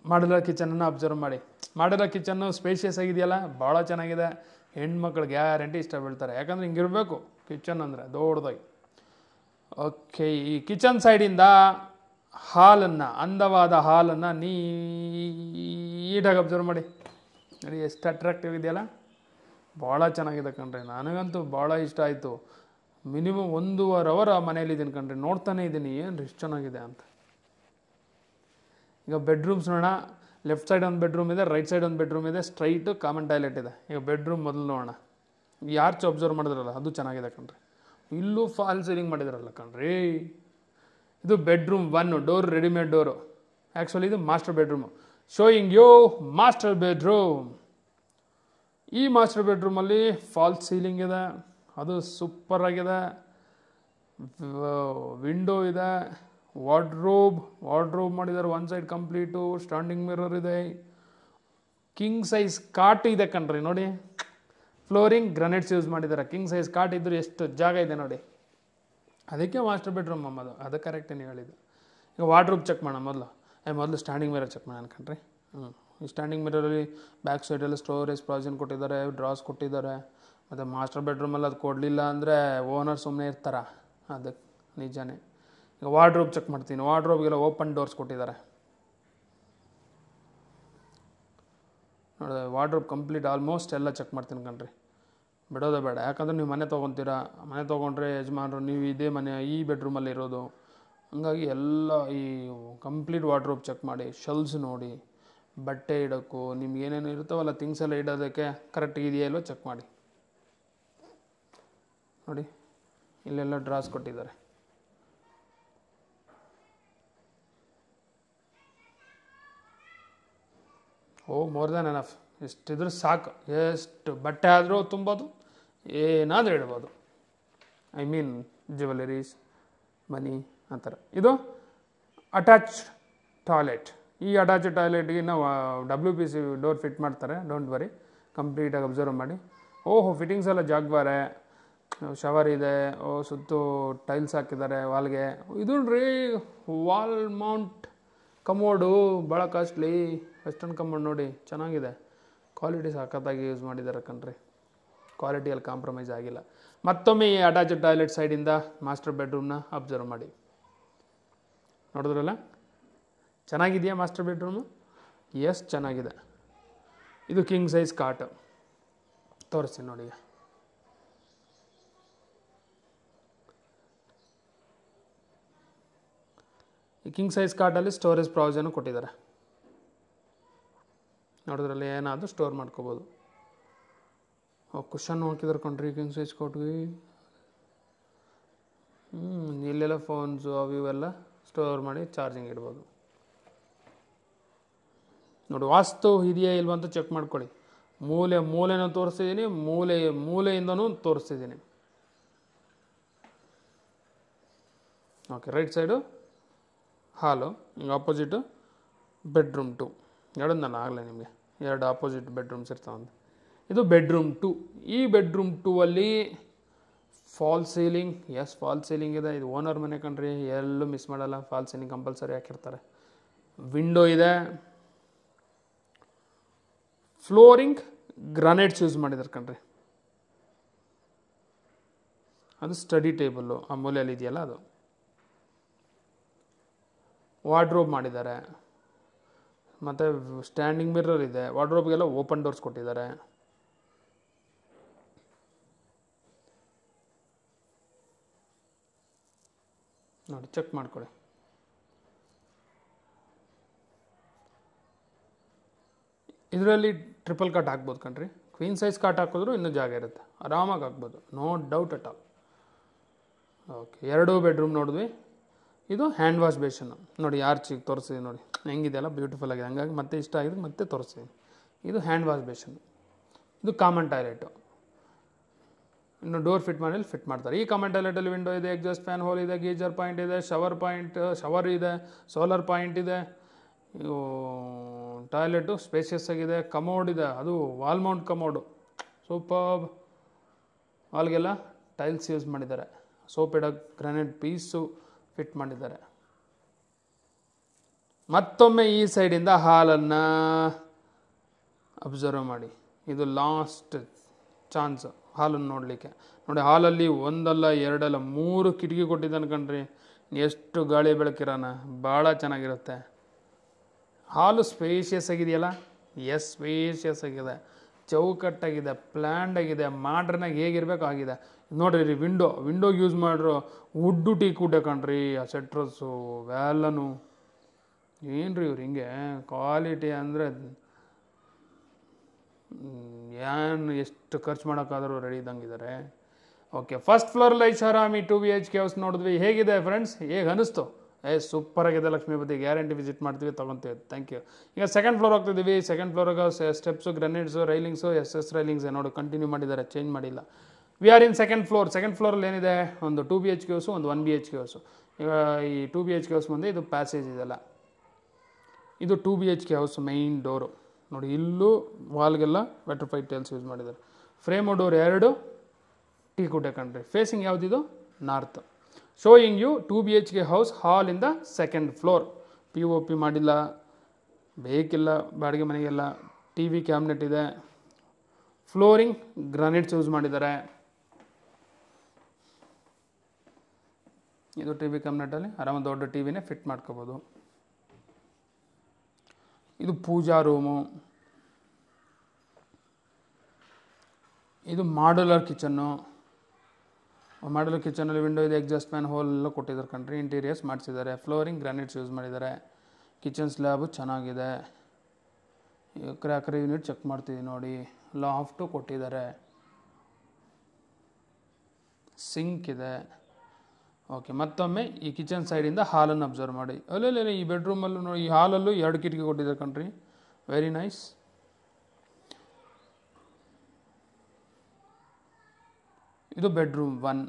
ಮಾಡ್ಯುಲರ್ ಕಿಚನನ್ನು ಅಬ್ಸರ್ವ್ ಮಾಡಿ. ಮಾಡ್ಯುಲರ್ ಕಿಚನ್ನು ಸ್ಪೇಷಿಯಸ್ ಆಗಿದೆಯಲ್ಲ, ಭಾಳ ಚೆನ್ನಾಗಿದೆ. ಹೆಣ್ಮಕ್ಳು ಗ್ಯಾರಂಟಿ ಇಷ್ಟ ಬೀಳ್ತಾರೆ, ಯಾಕಂದರೆ ಹಿಂಗಿರಬೇಕು ಕಿಚನ್ ಅಂದರೆ ದೊಡ್ಡದಾಗಿ. ಓಕೆ, ಈ ಕಿಚನ್ ಸೈಡಿಂದ ಹಾಲನ್ನು, ಅಂದವಾದ ಹಾಲನ್ನು ನೀಟಾಗಿ ಅಬ್ಸರ್ವ್ ಮಾಡಿ. ನೋಡಿ ಎಷ್ಟು ಅಟ್ರಾಕ್ಟಿವ್ ಇದೆಯಲ್ಲ, ಭಾಳ ಚೆನ್ನಾಗಿದೆ ಕಣ್ರಿ. ನನಗಂತೂ ಭಾಳ ಇಷ್ಟ ಆಯಿತು. ಮಿನಿಮಮ್ 1.5 ಅವರ್ ಮನೇಲಿದ್ದೀನಿ ಕಣ್ರಿ, ನೋಡ್ತಾನೆ ಇದ್ದೀನಿ ಏನು ಇಷ್ಟು ಚೆನ್ನಾಗಿದೆ ಅಂತ. ಈಗ ಬೆಡ್ರೂಮ್ಸ್ ನೋಡೋಣ. ಲೆಫ್ಟ್ ಸೈಡ್ ಒಂದು ಬೆಡ್ರೂಮ್ ಇದೆ, ರೈಟ್ ಸೈಡ್ ಒಂದು ಬೆಡ್ರೂಮ್ ಇದೆ, ಸ್ಟ್ರೈಟು ಕಾಮನ್ ಟಾಯ್ಲೆಟ್ ಇದೆ. ಈಗ ಬೆಡ್ರೂಮ್ ಮೊದಲು ನೋಡೋಣ. ಈ ಆರ್ಚ್ ಅಬ್ಸರ್ವ್ ಮಾಡಿದ್ರಲ್ಲ, ಅದು ಚೆನ್ನಾಗಿದೆ ಕಣ್ರಿ. ಇಲ್ಲೂ ಫಾಲ್ ಸೀಲಿಂಗ್ ಮಾಡಿದ್ರಲ್ಲ ಕಣ್ರಿ. ಇದು bedroom 1, door readymade door. Actually ಇದು ಮಾಸ್ಟರ್ ಬೆಡ್ರೂಮು. ಶೋಯಿಂಗ್ ಯೋ ಮಾಸ್ಟರ್ ಬೆಡ್ರೂಮ್. ಈ ಮಾಸ್ಟರ್ ಬೆಡ್ರೂಮಲ್ಲಿ ಫಾಲ್ಸ್ ಸೀಲಿಂಗ್ ಇದೆ, ಅದು ಸೂಪರ್ ಆಗಿದೆ. ವಿಂಡೋ ಇದೆ, ವಾರ್ಡ್ರೋಬ್ ಮಾಡಿದ್ದಾರೆ. One side complete, standing mirror ಇದೆ, ಕಿಂಗ್ ಸೈಜ್ ಕಾಟ್ ಇದೆ ಕಣ್ರಿ. ನೋಡಿ, ಫ್ಲೋರಿಂಗ್ ಗ್ರಾನೈಟ್ಸ್ ಯೂಸ್ ಮಾಡಿದ್ದಾರೆ. ಕಿಂಗ್ ಸೈಜ್ ಕಾಟ್ ಇದ್ದರೂ ಎಷ್ಟು ಜಾಗ ಇದೆ ನೋಡಿ. ಅದಕ್ಕೆ ಮಾಸ್ಟರ್ ಬೆಡ್ರೂಮ್ ಅಮ್ಮದು, ಅದು ಕರೆಕ್ಟ್ ನೀವು ಹೇಳಿದ್ದು. ಈಗ ವಾರ್ಡ್ರೋಬ್ ಚೆಕ್ ಮಾಡೋಣ ಮೊದಲು ಸ್ಟ್ಯಾಂಡಿಂಗ್ ಮಿರರ್ ಚೆಕ್ ಮಾಡೋಣ ಕಣ್ರಿ. ಈ ಸ್ಟ್ಯಾಂಡಿಂಗ್ ಮಿರರಲ್ಲಿ ಬ್ಯಾಕ್ ಸೈಡಲ್ಲಿ ಸ್ಟೋರೇಜ್ ಪ್ರಾವಿಷನ್ ಕೊಟ್ಟಿದ್ದಾರೆ, ಡ್ರಾಸ್ ಕೊಟ್ಟಿದ್ದಾರೆ. ಮತ್ತು ಮಾಸ್ಟರ್ ಬೆಡ್ರೂಮಲ್ಲಿ ಅದು ಕೊಡಲಿಲ್ಲ ಅಂದರೆ ಓನರ್ ಸುಮ್ಮನೆ ಇರ್ತಾರ, ಅದಕ್ಕೆ ನಿಜಾನೇ. ಈಗ ವಾರ್ಡ್ರೋಬ್ ಚೆಕ್ ಮಾಡ್ತೀನಿ. ವಾರ್ಡ್ರೋಬ್ಗೆಲ್ಲ ಓಪನ್ ಡೋರ್ಸ್ ಕೊಟ್ಟಿದ್ದಾರೆ ನೋಡಿ. ವಾರ್ಡ್ರೋಬ್ ಕಂಪ್ಲೀಟ್ ಆಲ್ಮೋಸ್ಟ್ ಎಲ್ಲ ಚೆಕ್ ಮಾಡ್ತೀನಿ ಕಣ್ರಿ, ಬಿಡೋದೇ ಬೇಡ. ಯಾಕಂದರೆ ನೀವು ಮನೆ ತೊಗೊತೀರಾ, ಮನೆ ತೊಗೊಂಡ್ರೆ ಯಜಮಾನರು ನೀವು ಇದೇ ಮನೆ ಈ ಬೆಡ್ರೂಮಲ್ಲಿ ಇರೋದು. ಹಂಗಾಗಿ ಎಲ್ಲ ಈ ಕಂಪ್ಲೀಟ್ ವಾರ್ಡ್ರೋಬ್ ಚೆಕ್ ಮಾಡಿ, ಶೆಲ್ಸ್ ನೋಡಿ, ಬಟ್ಟೆ ಇಡೋಕ್ಕೂ ನಿಮ್ಗೆ ಏನೇನು ಇರ್ತಾವಲ್ಲ ಥಿಂಗ್ಸ್ ಎಲ್ಲ ಇಡೋದಕ್ಕೆ ಕರೆಕ್ಟ್ ಇದೆಯಾ ಇಲ್ಲೋ ಚೆಕ್ ಮಾಡಿ. ನೋಡಿ ಇಲ್ಲೆಲ್ಲ ಡ್ರಾಸ್ ಕೊಟ್ಟಿದ್ದಾರೆ. More than enough. ಎಷ್ಟಿದ್ರೂ ಸಾಕು. ಎಷ್ಟು ಬಟ್ಟೆ ಆದರೂ ತುಂಬೋದು, ಏನಾದರೂ ಇಡ್ಬೋದು. ಐ ಮೀನ್ ಜ್ಯುವೆಲರೀಸ್, ಮನಿ ಆ ಥರ. ಇದು ಅಟ್ಯಾಚ್ಡ್ ಟಾಯ್ಲೆಟ್. ಈ ಅಟ್ಯಾಚ್ಡ್ ಟಾಯ್ಲೆಟ್ಗೆ ನಾವು WPC ಡೋರ್ ಫಿಟ್ ಮಾಡ್ತಾರೆ, ಡೋಂಟ್ ವರಿ. ಕಂಪ್ಲೀಟಾಗಿ ಅಬ್ಸರ್ವ್ ಮಾಡಿ. ಫಿಟ್ಟಿಂಗ್ಸ್ ಎಲ್ಲ ಜಾಗ್ವಾರೆ, ಶವರ್ ಇದೆ, ಸುತ್ತು ಟೈಲ್ಸ್ ಹಾಕಿದ್ದಾರೆ ವಾಲ್ಗೆ. ಇದು ರೀ ವಾಲ್ ಮೌಂಟ್ ಕಮೋಡು, ಭಾಳ ಕಾಸ್ಟ್ಲಿ. ವೆಸ್ಟರ್ನ್ ಕಮೋಡ್ ನೋಡಿ, ಚೆನ್ನಾಗಿದೆ. ಕ್ವಾಲಿಟಿ ಸಖತ್ತಾಗಿ ಯೂಸ್ ಮಾಡಿದ್ದಾರೆ ಕಣ್ರಿ. ಕ್ವಾಲಿಟಿಯಲ್ಲಿ ಕಾಂಪ್ರಮೈಸ್ ಆಗಿಲ್ಲ. ಮತ್ತೊಮ್ಮೆ ಈ ಅಟ್ಯಾಚ್ಡ್ ಟಾಯ್ಲೆಟ್ ಸೈಡಿಂದ ಮಾಸ್ಟರ್ ಬೆಡ್ರೂಮ್ನ ಅಬ್ಸರ್ವ್ ಮಾಡಿ. ನೋಡಿದ್ರಲ್ಲ, ಚೆನ್ನಾಗಿದೆಯಾ ಮಾಸ್ಟರ್ ಬೆಡ್ರೂಮು? ಎಸ್, ಚೆನ್ನಾಗಿದೆ. ಇದು ಕಿಂಗ್ ಸೈಜ್ ಕಾಟ್ ತೋರಿಸ್ತೀನಿ ನೋಡಿ. ಈ ಕಿಂಗ್ ಸೈಜ್ ಕಾಟಲ್ಲಿ ಸ್ಟೋರೇಜ್ ಪ್ರಾವಿಷನ್ ಕೊಟ್ಟಿದ್ದಾರೆ. ನೋಡಿದ್ರಲ್ಲಿ ಏನಾದರೂ ಸ್ಟೋರ್ ಮಾಡ್ಕೋಬೋದು. ಕುಷನ್ ಹಾಕಿದ್ದಾರೆ ಕಣ್ರಿ ಕಿಂಗ್ ಸೈಜ್ ಕಾಟ್ಗೆ. ಇಲ್ಲೆಲ್ಲ ಫೋನ್ಸು ಅವು ಇವೆಲ್ಲ ಸ್ಟೋರ್ ಮಾಡಿ ಚಾರ್ಜಿಂಗ್ ಇಡ್ಬೋದು. ನೋಡಿ, ವಾಸ್ತು ಇದೆಯಾ ಇಲ್ವ ಅಂತ ಚೆಕ್ ಮಾಡ್ಕೊಳ್ಳಿ. ಮೂಲೆನೂ ತೋರಿಸ್ತಿದ್ದೀನಿ, ಮೂಲೆಯಿಂದನೂ ತೋರಿಸ್ತಿದ್ದೀನಿ. ಓಕೆ, ರೈಟ್ ಸೈಡು ಹಾಲು, ಹಿಂಗೆ ಆಪೋಸಿಟು ಬೆಡ್ರೂಮ್ 2. ಎರಡನ್ನಲ್ಲ ಆಗಲೇ ನಿಮಗೆ 2 ಆಪೋಸಿಟ್ ಬೆಡ್ರೂಮ್ಸ್ ಇರ್ತಾವಂತೆ. ಇದು ಬೆಡ್ರೂಮ್ 2. ಈ ಬೆಡ್ರೂಮ್ 2ಅಲ್ಲಿ fall ceiling, yes fall ceiling ಇದೆ. ಇದು ಓನರ್ ಮನೆ ಕಣ್ರಿ, ಎಲ್ಲೂ ಮಿಸ್ ಮಾಡಲ್ಲ. ಫಾಲ್ ಸೀಲಿಂಗ್ ಕಂಪಲ್ಸರಿ ಹಾಕಿರ್ತಾರೆ. ವಿಂಡೋ ಇದೆ, ಫ್ಲೋರಿಂಗ್ ಗ್ರಾನೈಟ್ಸ್ ಯೂಸ್ ಮಾಡಿದ್ದಾರೆ ಕಣ್ರಿ. ಅದು ಸ್ಟಡಿ ಟೇಬಲ್ಲು ಆ ಮೂಲೆಯಲ್ಲಿ ಇದೆಯಲ್ಲ ಅದು. ವಾರ್ಡ್ರೋಬ್ ಮಾಡಿದ್ದಾರೆ, ಮತ್ತು ಸ್ಟ್ಯಾಂಡಿಂಗ್ ಮಿರರ್ ಇದೆ. ವಾರ್ಡ್ರೋಬ್ಗೆಲ್ಲ ಓಪನ್ ಡೋರ್ಸ್ ಕೊಟ್ಟಿದ್ದಾರೆ. ನೋಡಿ, ಚೆಕ್ ಮಾಡ್ಕೊಳ್ಳಿ. ಇದರಲ್ಲಿ ಟ್ರಿಪಲ್ ಕಾಟ್ ಹಾಕ್ಬೋದು ಕಣ್ರಿ. ಕ್ವೀನ್ ಸೈಜ್ ಕಾಟ್ ಹಾಕಿದ್ರು ಇನ್ನೂ ಜಾಗ ಇರುತ್ತೆ, ಆರಾಮಾಗಿ ಹಾಕ್ಬೋದು, no doubt at all. Okay, 2 bedroom ನೋಡಿದ್ವಿ. ಇದು ಹ್ಯಾಂಡ್ ವಾಶ್ ಬೇಷನ್ನು ನೋಡಿ, ಆರ್ಚಿಗೆ ತೋರಿಸಿದೆ ನೋಡಿ ಹೆಂಗಿದೆಯಲ್ಲ, ಬ್ಯೂಟಿಫುಲ್ ಆಗಿದೆ. ಹಂಗಾಗಿ ಮತ್ತೆ ಇಷ್ಟ ಆಗಿದೆ, ಮತ್ತೆ ತೋರಿಸ್ತೀನಿ. ಇದು ಹ್ಯಾಂಡ್ ವಾಶ್ ಬೇಷನ್ನು. ಇದು ಕಾಮನ್ ಟಾಯ್ಲೆಟು. ಇನ್ನು ಡೋರ್ ಫಿಟ್ ಮಾಡಿ ಫಿಟ್ ಮಾಡ್ತಾರೆ. ಈ ಕಾಮನ್ ಟಾಯ್ಲೆಟಲ್ಲಿ ವಿಂಡೋ ಇದೆ, ಎಕ್ಸಾಸ್ಟ್ ಫ್ಯಾನ್ ಹೋಲ್ ಇದೆ, ಗೀಜರ್ ಪಾಯಿಂಟ್ ಇದೆ, ಶವರ್ ಇದೆ, ಸೋಲಾರ್ ಪಾಯಿಂಟ್ ಇದೆ. ಇವು ಟಾಯ್ಲೆಟು ಸ್ಪೇಷಿಯಸ್ ಆಗಿದೆ. ಕಮೋಡ್ ಇದೆ, ಅದು ವಾಲ್ ಮೌಂಟ್ ಕಮೋಡು, ಸೂಪರ್. ವಾಲ್ಗೆಲ್ಲ ಟೈಲ್ಸ್ ಯೂಸ್ ಮಾಡಿದ್ದಾರೆ. ಸೋಪ್ ಇಡೋಕ್ಕೆ ಗ್ರಾನೈಟ್ ಪೀಸು ಫಿಟ್ ಮಾಡಿದ್ದಾರೆ. ಮತ್ತೊಮ್ಮೆ ಈ ಸೈಡಿಂದ ಹಾಲನ್ನು ಅಬ್ಸರ್ವ್ ಮಾಡಿ. ಇದು ಲಾಸ್ಟ್ ಚಾನ್ಸ್ ಹಾಲನ್ನು ನೋಡಲಿಕ್ಕೆ. ನೋಡಿ, ಹಾಲಲ್ಲಿ ಒಂದಲ್ಲ ಎರಡಲ್ಲ 3 ಕಿಟಕಿ ಕೊಟ್ಟಿದ್ದಾನೆ ಕಣ್ರಿ. ಎಷ್ಟು ಗಾಳಿ ಬೆಳಕಿರೋಣ, ಭಾಳ ಚೆನ್ನಾಗಿರುತ್ತೆ. ಹಾಲು ಸ್ಪೇಷಿಯಸ್ ಆಗಿದೆಯಲ್ಲ, ಎಸ್ ಸ್ಪೇಷಿಯಸ್ ಆಗಿದೆ, ಚೌಕಟ್ಟಾಗಿದೆ, ಪ್ಲ್ಯಾಂಡ್ ಆಗಿದೆ, ಮಾಡ್ರನ್ನಾಗಿ ಹೇಗಿರ್ಬೇಕು ಆಗಿದೆ. ನೋಡ್ರಿ ವಿಂಡೋ ಯೂಸ್ ಮಾಡ್ರು ವುಡ್ಡು ಟೀ ಕೂಟೆ ಕಣ್ರಿ. ಆ ಸೆಟ್ರಸ್ಸು ವ್ಯಾಲನು ಏನ್ರಿ ಇವ್ರು ಹಿಂಗೆ ಕ್ವಾಲಿಟಿ ಅಂದರೆ ಏನು ಎಷ್ಟು ಖರ್ಚು ಮಾಡೋಕ್ಕಾದರೂ ರೆಡಿ ಇದ್ದಂಗಿದ್ದಾರೆ. ಓಕೆ, ಫಸ್ಟ್ ಫ್ಲೋರಲ್ಲಿ ಐಷಾರಾಮಿ 2 BHK ಹೌಸ್ ನೋಡಿದ್ವಿ. ಹೇಗಿದೆ ಫ್ರೆಂಡ್ಸ್, ಹೇಗೆ ಅನ್ನಿಸ್ತು? ಸೂಪರ್ ಆಗಿದೆ ಲಕ್ಷ್ಮೀಪತಿ, ಗ್ಯಾರಂಟಿ ವಿಸಿಟ್ ಮಾಡ್ತೀವಿ, ತೊಗೊತೀವಿ. Thank you. ಈಗ ಸೆಕೆಂಡ್ ಫ್ಲೋರ್ ಹೋಗ್ತಿದ್ದೀವಿ. ಸೆಕೆಂಡ್ ಫ್ಲೋರ್ಗೆ steps, granites, railings, SS railings ನೋಡಿ ಕಂಟಿನ್ಯೂ ಮಾಡಿದ್ದಾರೆ, ಚೇಂಜ್ ಮಾಡಿಲ್ಲ. We are in second floor. Second ಫ್ಲೋರಲ್ಲಿ ಏನಿದೆ, ಒಂದು 2 BHK ಹೌಸು, ಒಂದು 1 BHK ಹೌಸು. ಈಗ ಈ 2 BHK ಹೌಸ್ ಮುಂದೆ ಇದು ಪ್ಯಾಸೇಜ್ ಇದೆಲ್ಲ, ಇದು 2 BHK ಹೌಸ್ ಮೈನ್ ಡೋರು ನೋಡಿ. ಇಲ್ಲೂ ವಾಲ್ಗೆಲ್ಲ ವೆಟ್ರಿಫೈಡ್ ಟೈಲ್ಸ್ ಯೂಸ್ ಮಾಡಿದ್ದಾರೆ. ಫ್ರೇಮು ಡೋರ್ 2 ಟೀ ಕುಟೆ ಕಂಡ್ರಿ. ಫೇಸಿಂಗ್ ಯಾವುದಿದು? North. Showing you 2 BHK house hall in the second floor. POP ಮಾಡಿಲ್ಲ, ಬೇಕಿಲ್ಲ, ಬಾಡಿಗೆ ಮನೆಗೆಲ್ಲ. TV ಕ್ಯಾಬಿನೆಟ್ ಇದೆ. ಫ್ಲೋರಿಂಗ್ ಗ್ರಾನೈಟ್ಸ್ ಯೂಸ್ ಮಾಡಿದ್ದಾರೆ. ಇದು TV ಕ್ಯಾಬಿನೆಟಲ್ಲಿ ಆರಾಮ ದೊಡ್ಡ TVನೇ ಫಿಟ್ ಮಾಡ್ಕೋಬೋದು. ಇದು ಪೂಜಾ ರೂಮು. ಇದು ಮಾಡ್ಯುಲರ್ ಕಿಚನ್ನು. ಮಾಡ್ಯುಲರ್ ಕಿಚನಲ್ಲಿ ವಿಂಡೋ ಇದೆ, ಎಕ್ಸಾಸ್ಟ್ ಫ್ಯಾನ್ ಹೋಲ್ ಎಲ್ಲ ಕೊಟ್ಟಿದ್ದಾರೆ ಕಣ್ರಿ. ಇಂಟೀರಿಯರ್ಸ್ ಮಾಡಿಸಿದ್ದಾರೆ. ಫ್ಲೋರಿಂಗ್ ಗ್ರಾನೈಟ್ಸ್ ಯೂಸ್ ಮಾಡಿದ್ದಾರೆ. ಕಿಚನ್ ಸ್ಲ್ಯಾಬು ಚೆನ್ನಾಗಿದೆ. ಕ್ರ್ಯಾಕರ್ ಯೂನಿಟ್ ಚೆಕ್ ಮಾಡ್ತೀವಿ ನೋಡಿ. ಲಾಫ್ಟು ಕೊಟ್ಟಿದ್ದಾರೆ. ಸಿಂಕ್ ಇದೆ. ಓಕೆ, ಮತ್ತೊಮ್ಮೆ ಈ ಕಿಚನ್ ಸೈಡಿಂದ ಹಾಲನ್ನು ಅಬ್ಸರ್ವ್ ಮಾಡಿ. ಅಲ್ಲೇ ಈ ಬೆಡ್ರೂಮಲ್ಲೂ ನೋಡಿ, ಈ ಹಾಲಲ್ಲೂ 2 ಕಿಟಕಿ ಕೊಟ್ಟಿದ್ದಾರೆ ಕಣ್ರಿ. Very nice. ಇದು bedroom 1.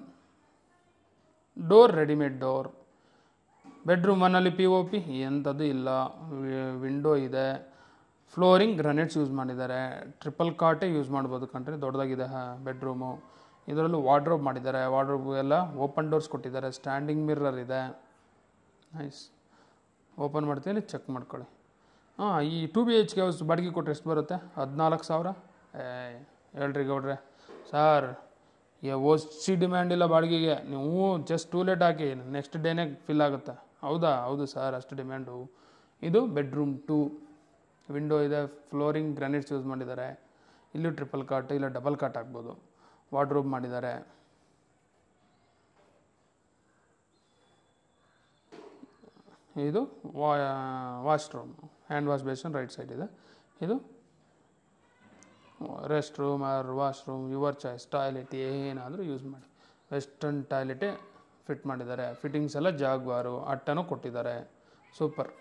Door readymade door. Bedroom 1ಅಲ್ಲಿ POP ಎಂಥದ್ದು ಇಲ್ಲ. ವಿಂಡೋ ಇದೆ. ಫ್ಲೋರಿಂಗ್ ಗ್ರಾನೈಟ್ಸ್ ಯೂಸ್ ಮಾಡಿದ್ದಾರೆ. ಟ್ರಿಪಲ್ ಕಾಟೇ ಯೂಸ್ ಮಾಡ್ಬೋದು ಕಣ್ರಿ, ದೊಡ್ಡದಾಗಿದೆ ಬೆಡ್ರೂಮು. ಇದರಲ್ಲೂ ವಾರ್ಡ್ರೋಬ್ ಮಾಡಿದ್ದಾರೆ. ವಾರ್ಡ್ರೋಬ್ ಎಲ್ಲ ಓಪನ್ ಡೋರ್ಸ್ ಕೊಟ್ಟಿದ್ದಾರೆ. ಸ್ಟ್ಯಾಂಡಿಂಗ್ ಮಿರರ್ ಇದೆ. ನೈಸ್. ಓಪನ್ ಮಾಡ್ತೀನಿ, ಚೆಕ್ ಮಾಡ್ಕೊಳ್ಳಿ. ಈ 2 BHK ಹೌಸ್ ಬಾಡಿಗೆ ಕೊಟ್ಟರೆ ಎಷ್ಟು ಬರುತ್ತೆ? 14,000. ಹೇಳ್ರಿ ಗೌಡ್ರೆ. ಸರ್, ಓಸಿ ಡಿಮ್ಯಾಂಡ್ ಇಲ್ಲ ಬಾಡಿಗೆಗೆ. ನೀವು ಜಸ್ಟ್ ಟೂಲೆಟ್ ಹಾಕಿ, ನೆಕ್ಸ್ಟ್ ಡೇನೇ ಫಿಲ್ ಆಗುತ್ತೆ. ಹೌದಾ? ಹೌದು ಸರ್, ಅಷ್ಟು ಡಿಮ್ಯಾಂಡು. ಇದು ಬೆಡ್ರೂಮ್ 2. ವಿಂಡೋ ಇದೆ. ಫ್ಲೋರಿಂಗ್ ಗ್ರಾನೈಟ್ಸ್ ಯೂಸ್ ಮಾಡಿದ್ದಾರೆ. ಇಲ್ಲೂ ಟ್ರಿಪಲ್ ಕಾಟ್, ಇಲ್ಲ ಡಬಲ್ ಕಾಟ್ ಹಾಕ್ಬೋದು. ವಾರ್ಡ್ರೋಬ್ ಮಾಡಿದ್ದಾರೆ. ಇದು washroom. Hand wash basin right side ಇದೆ. ಇದು rest room or washroom, your choice. Toilet ಏನಾದರೂ ಯೂಸ್ ಮಾಡಿ. ವೆಸ್ಟರ್ನ್ ಟಾಯ್ಲೆಟೇ ಫಿಟ್ ಮಾಡಿದ್ದಾರೆ. ಫಿಟ್ಟಿಂಗ್ಸ್ ಎಲ್ಲ ಜಾಗ್ವಾರು ಅಟ್ಟನೂ ಕೊಟ್ಟಿದ್ದಾರೆ. ಸೂಪರ್.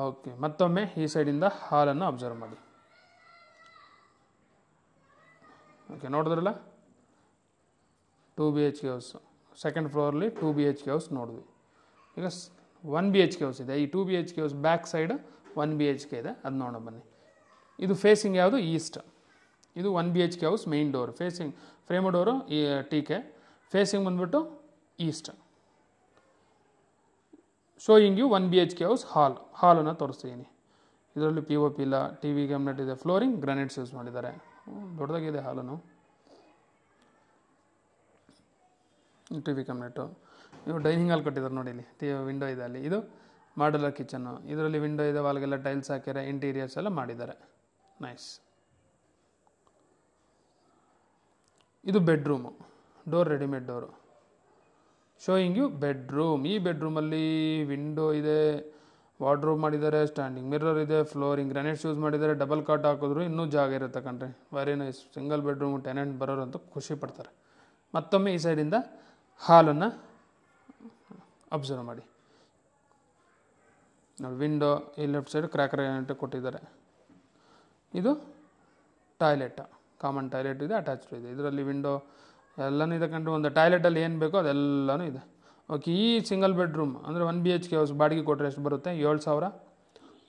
ಓಕೆ, ಮತ್ತೊಮ್ಮೆ ಈ ಸೈಡಿಂದ ಹಾಲನ್ನು ಅಬ್ಸರ್ವ್ ಮಾಡಿ. ಓಕೆ, ನೋಡಿದ್ರಲ್ಲ 2 BHK ಹೌಸ್. ಸೆಕೆಂಡ್ ಫ್ಲೋರಲ್ಲಿ 2 BHK ಹೌಸ್ ನೋಡಿದ್ವಿ. ಈಗ 1 BHK ಹೌಸ್ ಇದೆ. ಈ 2 BHK house back side 1 BHK ಇದೆ, ಅದು ನೋಡೋ ಬನ್ನಿ. ಇದು ಫೇಸಿಂಗ್ ಯಾವುದು? ಈಸ್ಟ್. ಇದು 1 BHK house main door. Facing frame door ಈ TK. ಫೇಸಿಂಗ್ ಬಂದ್ಬಿಟ್ಟು east. Showing you 1 BHK house ಹಾಲನ್ನು ತೋರಿಸ್ತೀನಿ. ಇದರಲ್ಲಿ POP ಇಲ್ಲ. TV ಕ್ಯಾಬಿನೆಟ್ ಇದೆ. ಫ್ಲೋರಿಂಗ್ ಗ್ರಾನೈಟ್ಸ್ ಯೂಸ್ ಮಾಡಿದ್ದಾರೆ. ದೊಡ್ಡದಾಗಿದೆ ಹಾಲನ್ನು. TV cabinet. ಇವು ಡೈನಿಂಗ್ ಹಾಲ್ ಕೊಟ್ಟಿದ್ದಾರೆ ನೋಡಿ. ಇಲ್ಲಿ ವಿಂಡೋ ಇದೆ. ಅಲ್ಲಿ ಇದು ಮಾಡ್ಯುಲರ್ ಕಿಚನ್ನು. ಇದರಲ್ಲಿ ವಿಂಡೋ ಇದೆ. ವಾಲ್ಗೆಲ್ಲ ಟೈಲ್ಸ್ ಹಾಕ್ಯಾರೆ. ಇಂಟೀರಿಯರ್ಸ್ ಎಲ್ಲ ಮಾಡಿದ್ದಾರೆ. ನೈಸ್. ಇದು bedroom. Door readymade door. Showing you bedroom. ಈ ಬೆಡ್ರೂಮಲ್ಲಿ ವಿಂಡೋ ಇದೆ. ವಾರ್ಡ್ರೋಬ್ ಮಾಡಿದ್ದಾರೆ. ಸ್ಟ್ಯಾಂಡಿಂಗ್ ಮಿರರ್ ಇದೆ. ಫ್ಲೋರಿಂಗ್ ಗ್ರಾನೈಟ್ಸ್ ಯೂಸ್ ಮಾಡಿದ್ದಾರೆ. ಡಬಲ್ ಕಾಟ್ ಹಾಕಿದ್ರು ಇನ್ನೂ ಜಾಗ ಇರುತ್ತೆ ಕಣ್ರಿ. Very nice. Single bedroom. Tenant ಬರೋರು ಅಂತ ಖುಷಿ ಪಡ್ತಾರೆ. ಮತ್ತೊಮ್ಮೆ ಈ ಸೈಡಿಂದ ಹಾಲನ್ನು ಅಬ್ಸರ್ವ್ ಮಾಡಿ ನೋಡಿ. ವಿಂಡೋ ಈ ಲೆಫ್ಟ್ ಸೈಡ್ ಕ್ರ್ಯಾಕರ್ ಗ್ರಾನೈಟ್ ಕೊಟ್ಟಿದ್ದಾರೆ. ಇದು ಟಾಯ್ಲೆಟ್, ಕಾಮನ್ ಟಾಯ್ಲೆಟ್ ಇದೆ, ಅಟ್ಯಾಚ್ಡ್ ಇದೆ. ಇದರಲ್ಲಿ ವಿಂಡೋ ಎಲ್ಲನೂ ಇದೆ ಕಂಡು. ಒಂದು ಟಾಯ್ಲೆಟಲ್ಲಿ ಏನು ಬೇಕೋ ಅದೆಲ್ಲನೂ ಇದೆ. ಓಕೆ, ಈ ಸಿಂಗಲ್ ಬೆಡ್ರೂಮ್ ಅಂದರೆ 1 BHK ಹೌಸ್ ಬಾಡಿಗೆ ಕೊಟ್ಟರೆ ಎಷ್ಟು ಬರುತ್ತೆ?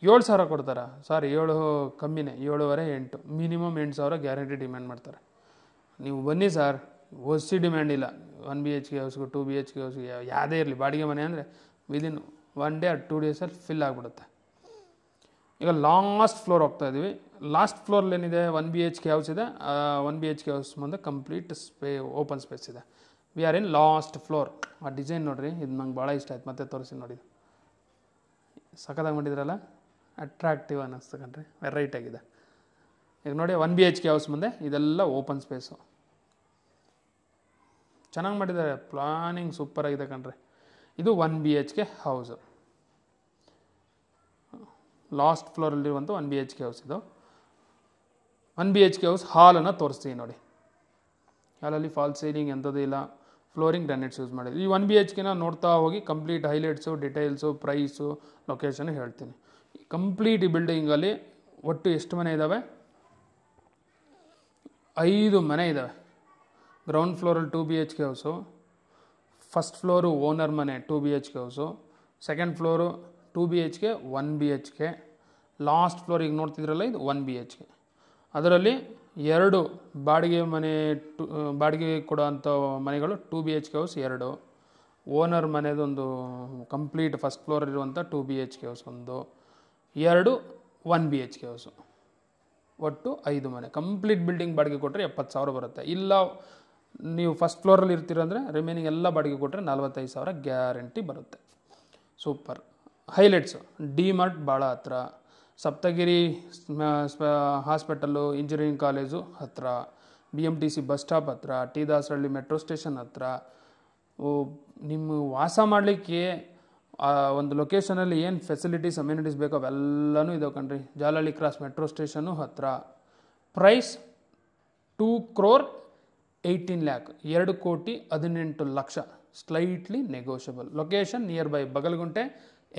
7,000 ಕೊಡ್ತಾರೆ. ಸಾರಿ, 7 ಕಮ್ಮಿನೇ, 7.5 8, ಮಿನಿಮಮ್ 8,000 ಗ್ಯಾರಂಟಿ ಡಿಮ್ಯಾಂಡ್ ಮಾಡ್ತಾರೆ. ನೀವು ಬನ್ನಿ ಸರ್, ಒಸಿ ಡಿಮ್ಯಾಂಡ್ ಇಲ್ಲ. 1 BHK ಹೌಸ್ಗೂ 2 BHK ಹೌಸ್ಗೆ ಯಾವುದೇ ಇರಲಿ ಬಾಡಿಗೆ ಮನೆ ಅಂದರೆ ವಿದಿನ್ 1 ಡೇ or 2 ಡೇಸಲ್ಲಿ ಫಿಲ್ ಆಗಿಬಿಡುತ್ತೆ. ಈಗ ಲಾಸ್ಟ್ ಫ್ಲೋರ್ ಹೋಗ್ತಾ ಇದ್ದೀವಿ. ಲಾಸ್ಟ್ ಫ್ಲೋರಲ್ಲಿ ಏನಿದೆ? 1 BHK ಹೌಸ್ ಇದೆ. 1 BHK ಹೌಸ್ ಮುಂದೆ ಕಂಪ್ಲೀಟ್ ಓಪನ್ ಸ್ಪೇಸ್ ಇದೆ. We are in last floor. ಆ ಡಿಸೈನ್ ನೋಡಿರಿ, ಇದು ನಂಗೆ ಭಾಳ ಇಷ್ಟ ಆಯ್ತು. ಮತ್ತೆ ತೋರಿಸಿ ನೋಡಿ, ಸಖತ್ತಾಗಿ ಮಾಡಿದ್ರಲ್ಲ, ಅಟ್ರಾಕ್ಟಿವ್ ಅನ್ನಿಸ್ತು ಕಣ್ರಿ, ವೆರೈಟಿ ಆಗಿದೆ. ಈಗ ನೋಡಿ 1 BHK ಹೌಸ್ ಮುಂದೆ ಇದೆಲ್ಲ ಓಪನ್ ಸ್ಪೇಸು, ಚೆನ್ನಾಗಿ ಮಾಡಿದ್ದಾರೆ. ಪ್ಲಾನಿಂಗ್ ಸೂಪರ್ ಆಗಿದೆ ಕಣ್ರಿ. ಇದು 1 BHK ಹೌಸು, ಲಾಸ್ಟ್ ಫ್ಲೋರಲ್ಲಿರುವಂಥ 1 BHK ಹೌಸ್. ಇದು 1 BHK ಹೌಸ್ ಹಾಲನ್ನು ತೋರಿಸ್ತೀವಿ ನೋಡಿ. ಹಾಲಲ್ಲಿ ಫಾಲ್ ಸೀಲಿಂಗ್ ಎಂಥದ್ದು ಇಲ್ಲ, ಫ್ಲೋರಿಂಗ್ ಗ್ರಾನೈಟ್ಸ್ ಯೂಸ್ ಮಾಡಿದ್ವಿ. ಈ 1 BHKನ ನೋಡ್ತಾ ಹೋಗಿ complete highlights, details, price, location ಹೇಳ್ತೀನಿ. ಕಂಪ್ಲೀಟ್ ಈ ಬಿಲ್ಡಿಂಗಲ್ಲಿ ಒಟ್ಟು ಎಷ್ಟು ಮನೆ ಇದ್ದಾವೆ? 5 ಮನೆ ಇದ್ದಾವೆ. ಗ್ರೌಂಡ್ ಫ್ಲೋರಲ್ಲಿ 2 BHK house, first floor owner ಮನೆ 2 BHK house, second floor 2 BHK 1 BHK, last floor ಈಗ ನೋಡ್ತಿದ್ರಲ್ಲ ಇದು 1 BHK. ಅದರಲ್ಲಿ 2 ಬಾಡಿಗೆ ಮನೆ, ಬಾಡಿಗೆ ಕೊಡೋಂಥ ಮನೆಗಳು 2 BHK ಹೌಸ್ 2, ಓನರ್ ಮನೆದೊಂದು ಕಂಪ್ಲೀಟ್ ಫಸ್ಟ್ ಫ್ಲೋರಲ್ಲಿರುವಂಥ 2 BHK ಹೌಸ್ 2 1 BHK ಹೌಸು, ಒಟ್ಟು 5 ಮನೆ. ಕಂಪ್ಲೀಟ್ ಬಿಲ್ಡಿಂಗ್ ಬಾಡಿಗೆ ಕೊಟ್ಟರೆ 70,000 ಬರುತ್ತೆ. ಇಲ್ಲ ನೀವು ಫಸ್ಟ್ ಫ್ಲೋರಲ್ಲಿ ಇರ್ತೀರಂದರೆ ರಿಮೈನಿಂಗ್ ಎಲ್ಲ ಬಾಡಿಗೆ ಕೊಟ್ಟರೆ 45,000 ಗ್ಯಾರಂಟಿ ಬರುತ್ತೆ. ಸೂಪರ್. ಹೈಲೈಟ್ಸು, ಡಿ ಮಾರ್ಟ್ ಭಾಳ ಹತ್ರ, ಸಪ್ತಗಿರಿ ಹಾಸ್ಪಿಟಲ್ಲು, ಇಂಜಿನಿಯರಿಂಗ್ ಕಾಲೇಜು ಹತ್ತಿರ, BMTC ಬಸ್ ಸ್ಟಾಪ್ ಹತ್ರ, ಟಿ ದಾಸರಳ್ಳಿ ಮೆಟ್ರೋ ಸ್ಟೇಷನ್ ಹತ್ರ. ನಿಮ್ಮ ವಾಸ ಮಾಡಲಿಕ್ಕೆ ಒಂದು ಲೊಕೇಶನಲ್ಲಿ ಏನು ಫೆಸಿಲಿಟೀಸ್ ಅಮ್ಯುನಿಟೀಸ್ ಬೇಕೋ ಅವೆಲ್ಲನೂ ಇದಾವೆ ಕಣ್ರಿ. ಜಾಲಹಳ್ಳಿ ಕ್ರಾಸ್ ಮೆಟ್ರೋ ಸ್ಟೇಷನ್ನು ಹತ್ತಿರ. Price 2,18 lakh, 2,18,00,000, slightly negotiable. Location near by Bagalgunte,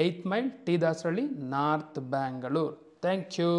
8th mile, T Dasarahalli, north Bangalore. Thank you.